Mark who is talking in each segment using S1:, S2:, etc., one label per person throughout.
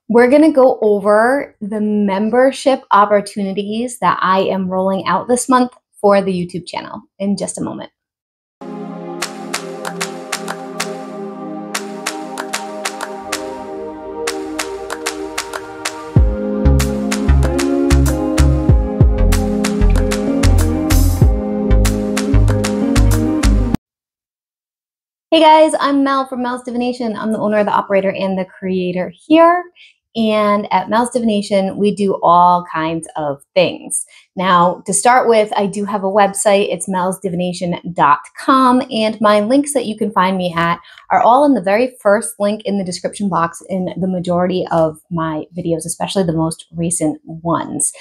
S1: We're going to go over the membership opportunities that I am rolling out this month for the YouTube channel in just a moment. Hey guys, I'm Mel from Melsdivination. I'm the owner, the operator, and the creator here. And at Melsdivination, we do all kinds of things. Now, to start with, I do have a website. It's melsdivination.com. And my links that you can find me at are all in the very first link in the description box in the majority of my videos, especially the most recent ones.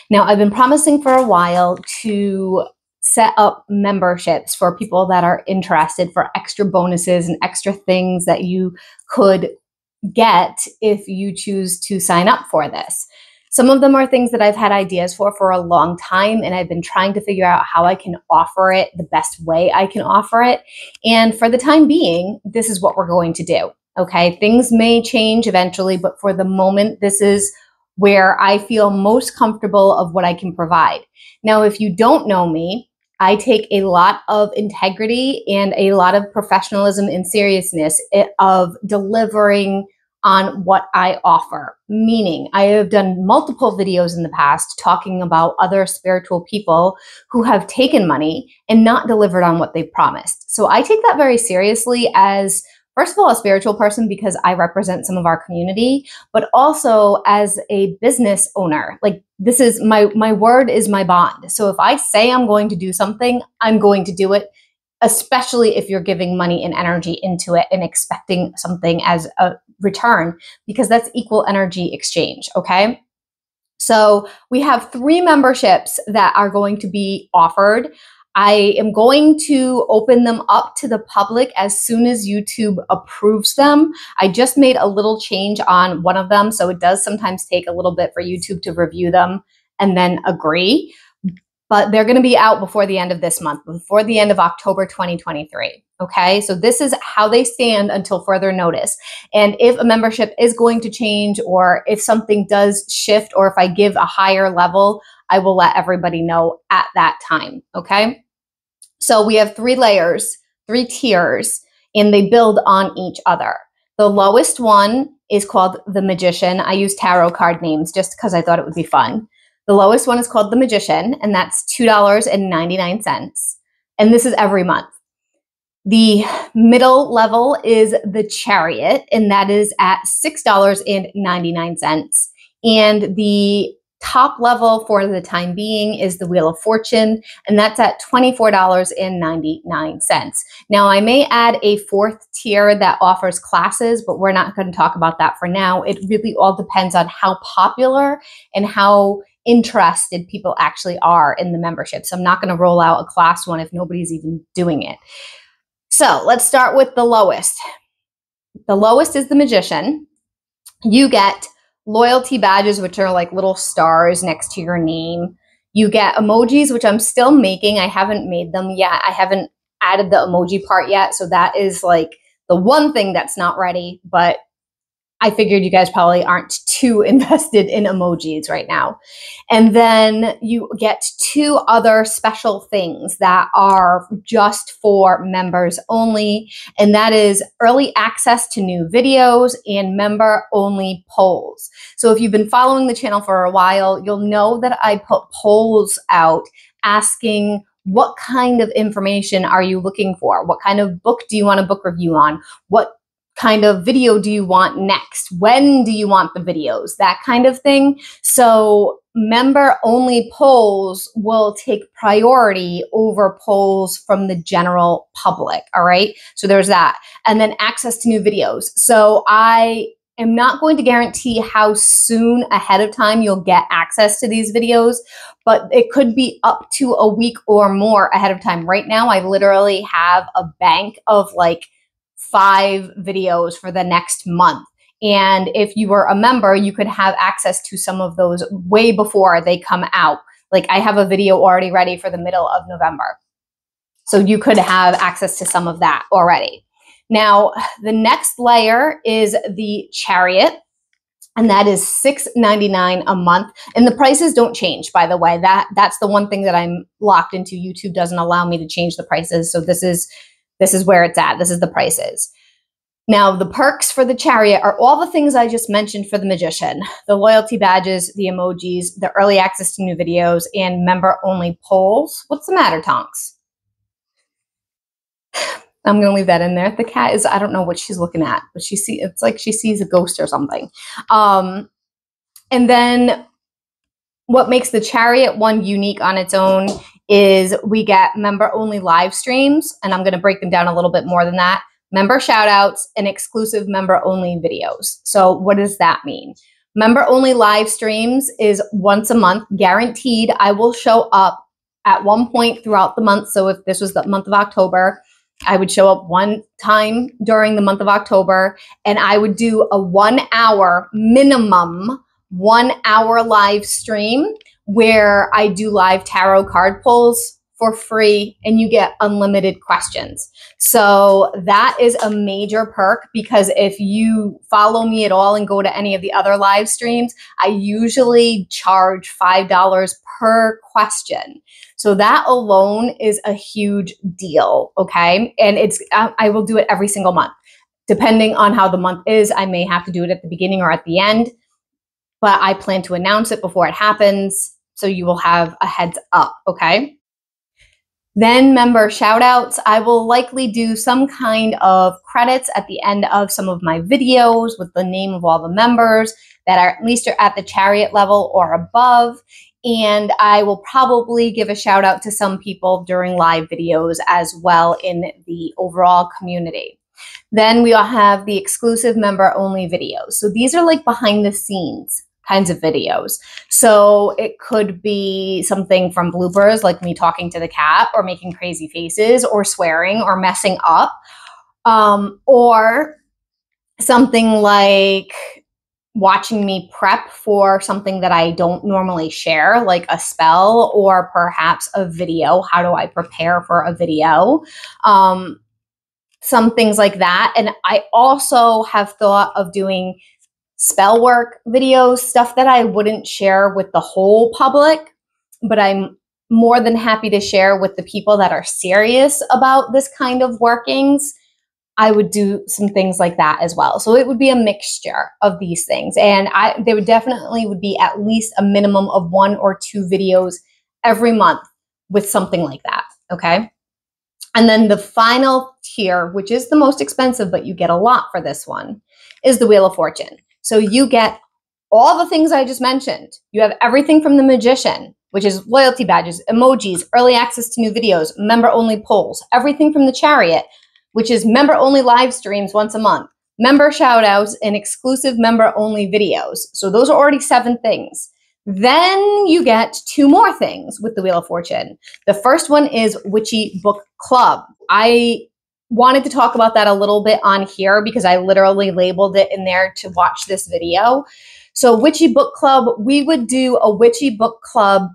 S1: Now, I've been promising for a while to set up memberships for people that are interested for extra bonuses and extra things that you could get if you choose to sign up for this. Some of them are things that I've had ideas for a long time, and I've been trying to figure out how I can offer it the best way I can offer it. And for the time being, this is what we're going to do. Okay, things may change eventually, but for the moment, this is where I feel most comfortable of what I can provide. Now, if you don't know me, I take a lot of integrity and a lot of professionalism and seriousness of delivering on what I offer. Meaning, I have done multiple videos in the past talking about other spiritual people who have taken money and not delivered on what they promised. So I take that very seriously as, first of all, a spiritual person because I represent some of our community, but also as a business owner. Like, this is my word is my bond. So if I say I'm going to do something, I'm going to do it, especially if you're giving money and energy into it and expecting something as a return, because that's equal energy exchange, okay? So we have 3 memberships that are going to be offered. I am going to open them up to the public as soon as YouTube approves them. I just made a little change on one of them, so it does sometimes take a little bit for YouTube to review them and then agree. But they're going to be out before the end of this month, before the end of October 2023. Okay, so this is how they stand until further notice. And if a membership is going to change, or if something does shift, or if I give a higher level, I will let everybody know at that time, okay? So we have 3 layers, 3 tiers, and they build on each other. The lowest one is called the Magician. I use tarot card names just because I thought it would be fun. The lowest one is called the Magician, and that's $2.99. And this is every month. The middle level is the Chariot, and that is at $6.99. And the top level for the time being is the Wheel of Fortune, and that's at $24.99. Now, I may add a 4th tier that offers classes, but we're not going to talk about that for now. It really all depends on how popular and how interested people actually are in the membership. So I'm not going to roll out a class one if nobody's even doing it. So let's start with the lowest. The lowest is the Magician. You get loyalty badges, which are like little stars next to your name. You get emojis, which I'm still making. I haven't made them yet. I haven't added the emoji part yet. So that is like the one thing that's not ready, but I figured you guys probably aren't too invested in emojis right now. And then you get 2 other special things that are just for members only, and that is early access to new videos and member-only polls. So if you've been following the channel for a while, you'll know that I put polls out asking, what kind of information are you looking for? What kind of book do you want a book review on? What kind of video do you want next? When do you want the videos? That kind of thing. So member-only polls will take priority over polls from the general public, all right? So there's that. And then access to new videos. So I am not going to guarantee how soon ahead of time you'll get access to these videos, but it could be up to a week or more ahead of time. Right now, I literally have a bank of like 5 videos for the next month. And if you were a member, you could have access to some of those way before they come out. Like, I have a video already ready for the middle of November. So you could have access to some of that already. Now, the next layer is the Chariot. and that is $6.99 a month. And the prices don't change, by the way. That's the one thing that I'm locked into. YouTube doesn't allow me to change the prices. So this is where it's at. This is the prices. Now, the perks for the chariot are all the things I just mentioned for the magician: the loyalty badges, the emojis, the early access to new videos, and member-only polls. What's the matter, Tonks? I'm going to leave that in there. The cat is, I don't know what she's looking at, but it's like she sees a ghost or something. And then what makes the chariot one unique on its own is we get member-only live streams, and I'm going to break them down a little bit more than that. Member shout-outs and exclusive member-only videos. So what does that mean? Member-only live streams is once a month, guaranteed. I will show up at one point throughout the month. So if this was the month of October, I would show up one time during the month of October, and I would do a 1 hour minimum, 1 hour live stream where I do live tarot card pulls for free, and you get unlimited questions. So that is a major perk, because if you follow me at all and go to any of the other live streams, I usually charge $5 per question. So that alone is a huge deal, okay? And I will do it every single month. Depending on how the month is, I may have to do it at the beginning or at the end, but I plan to announce it before it happens, so you will have a heads up, okay? Then member shout-outs. I will likely do some kind of credits at the end of some of my videos with the name of all the members that are at least at the chariot level or above. And I will probably give a shout out to some people during live videos as well in the overall community. Then we all have the exclusive member only videos. So these are like behind the scenes kinds of videos. So it could be something from bloopers, like me talking to the cat or making crazy faces or swearing or messing up, or something like watching me prep for something that I don't normally share, like a spell or perhaps a video. How do I prepare for a video? Some things like that. And I also have thought of doing spell work videos, stuff that I wouldn't share with the whole public, but I'm more than happy to share with the people that are serious about this kind of workings. I would do some things like that as well. So it would be a mixture of these things. And there would definitely be at least a minimum of 1 or 2 videos every month with something like that, okay? And then the final tier, which is the most expensive, but you get a lot for this one, is the Wheel of Fortune. So you get all the things I just mentioned. You have everything from the Magician, which is loyalty badges, emojis, early access to new videos, member-only polls, everything from the Chariot, which is member-only live streams once a month, member shout-outs, and exclusive member-only videos. So those are already 7 things. Then you get 2 more things with the Wheel of Fortune. The first one is Witchy Book Club. I wanted to talk about that a little bit on here because I literally labeled it in there to watch this video. So Witchy Book Club, we would do a Witchy Book Club,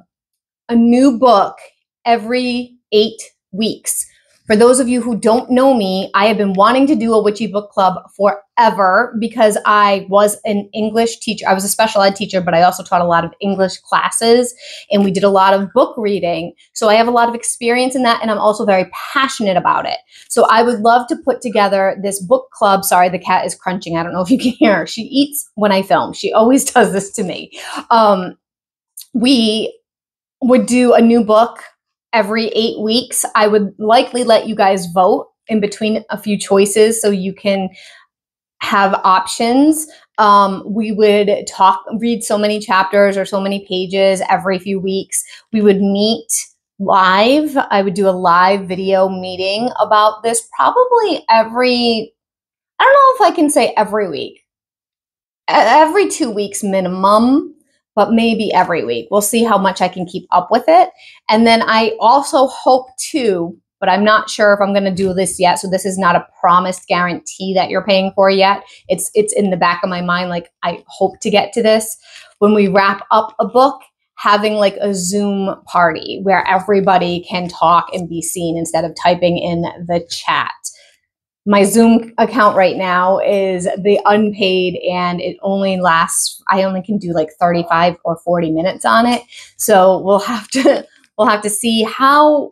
S1: a new book every 8 weeks. For those of you who don't know me, I have been wanting to do a Witchy Book Club forever because I was an English teacher. I was a special ed teacher, but I also taught a lot of English classes, and we did a lot of book reading. So I have a lot of experience in that, and I'm also very passionate about it. So I would love to put together this book club. Sorry, the cat is crunching. I don't know if you can hear her. She eats when I film. She always does this to me. We would do a new book every 8 weeks. I would likely let you guys vote in between a few choices so you can have options. We would read so many chapters or so many pages every few weeks. We would meet live. I would do a live video meeting about this probably I don't know if I can say every week, every 2 weeks minimum, but maybe every week. We'll see how much I can keep up with it. And then I also hope to, but I'm not sure if I'm going to do this yet. So this is not a promised guarantee that you're paying for yet. It's in the back of my mind. Like, I hope to get to this when we wrap up a book, having like a Zoom party where everybody can talk and be seen instead of typing in the chat. My Zoom account right now is the unpaid, and it only lasts, I only can do like 35 or 40 minutes on it. So we'll have to see how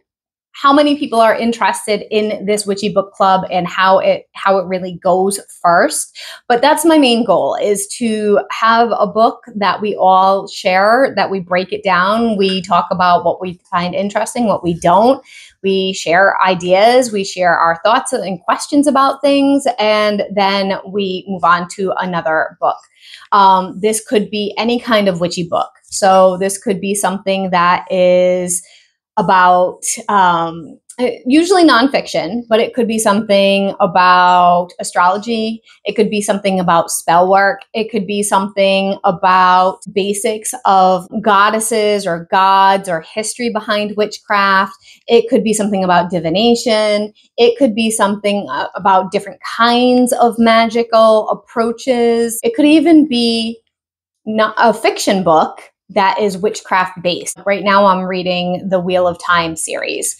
S1: many people are interested in this witchy book club and how it really goes first. But that's my main goal, is to have a book that we all share, that we break it down. We talk about what we find interesting, what we don't. We share ideas, we share our thoughts and questions about things, and then we move on to another book. This could be any kind of witchy book. So this could be something that is about usually nonfiction, but it could be something about astrology. It could be something about spell work. It could be something about basics of goddesses or gods or history behind witchcraft. It could be something about divination. It could be something about different kinds of magical approaches. It could even be not a fiction book that is witchcraft based. Right now I'm reading the Wheel of Time series.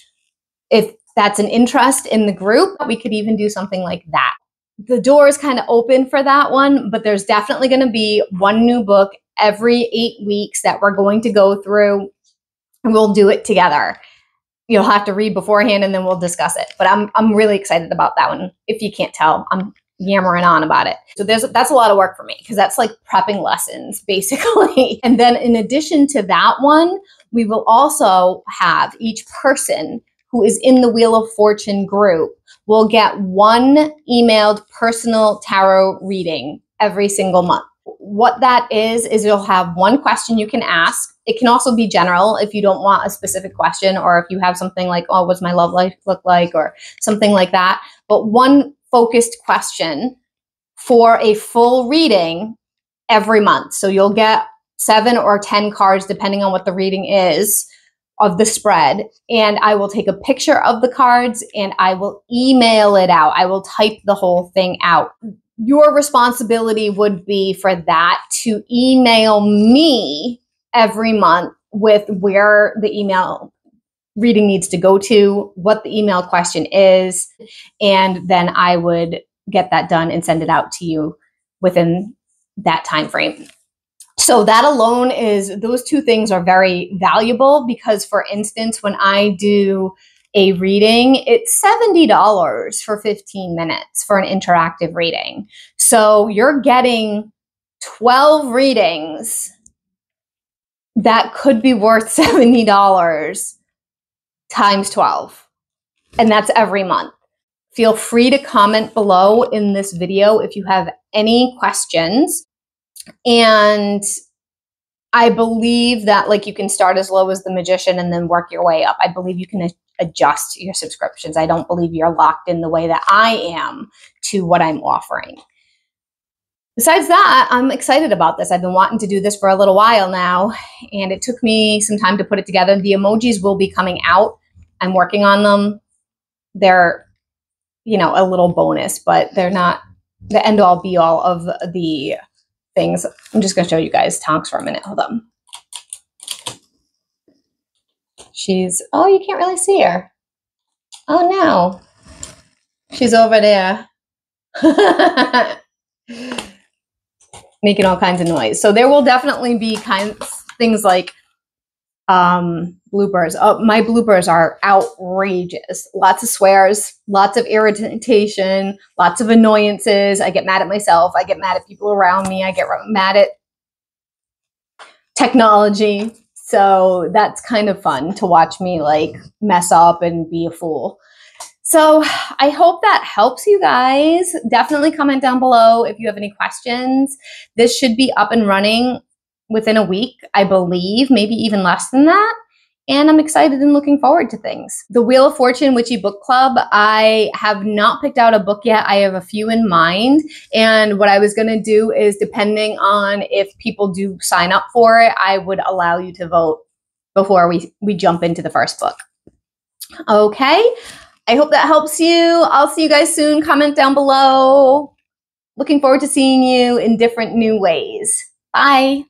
S1: If that's an interest in the group, we could even do something like that. The door is kind of open for that one, but there's definitely going to be one new book every 8 weeks that we're going to go through, and we'll do it together. You'll have to read beforehand and then we'll discuss it. But I'm really excited about that one. If you can't tell, I'm yammering on about it. So that's a lot of work for me, because that's like prepping lessons basically. And then in addition to that one, we will also have each person who is in the Wheel of Fortune group will get one emailed personal tarot reading every single month. What that is you'll have one question you can ask. It can also be general if you don't want a specific question, or if you have something like, oh, what's my love life look like, or something like that. But one focused question for a full reading every month. So you'll get 7 or 10 cards, depending on what the reading is, of the spread. And I will take a picture of the cards and I will email it out. I will type the whole thing out. Your responsibility would be for that to email me every month with where the email reading needs to go to, what the email question is, and then I would get that done and send it out to you within that time frame. So that alone those two things are very valuable, because for instance, when I do a reading, it's $70 for 15 minutes for an interactive reading. So you're getting 12 readings that could be worth $70 times 12. And that's every month. Feel free to comment below in this video if you have any questions. And I believe that like you can start as low as the Magician and then work your way up. I believe you can adjust your subscriptions. I don't believe you're locked in the way that I am to what I'm offering. Besides that, I'm excited about this. I've been wanting to do this for a little while now, and it took me some time to put it together. The emojis will be coming out. I'm working on them. They're, a little bonus, but they're not the end all be all of the things. I'm just going to show you guys Tonks for a minute. Hold on. Oh, you can't really see her. Oh, no. She's over there. Making all kinds of noise. So there will definitely be things like bloopers. Oh, my bloopers are outrageous. Lots of swears, lots of irritation, lots of annoyances. I get mad at myself. I get mad at people around me. I get mad at technology. So that's kind of fun to watch me like mess up and be a fool. So I hope that helps you guys. Definitely comment down below if you have any questions. This should be up and running within a week, I believe, maybe even less than that. And I'm excited and looking forward to things. The Wheel of Fortune Witchy Book Club, I have not picked out a book yet. I have a few in mind. And what I was going to do is, depending on if people do sign up for it, I would allow you to vote before we jump into the first book. Okay. I hope that helps you. I'll see you guys soon. Comment down below. Looking forward to seeing you in different new ways. Bye.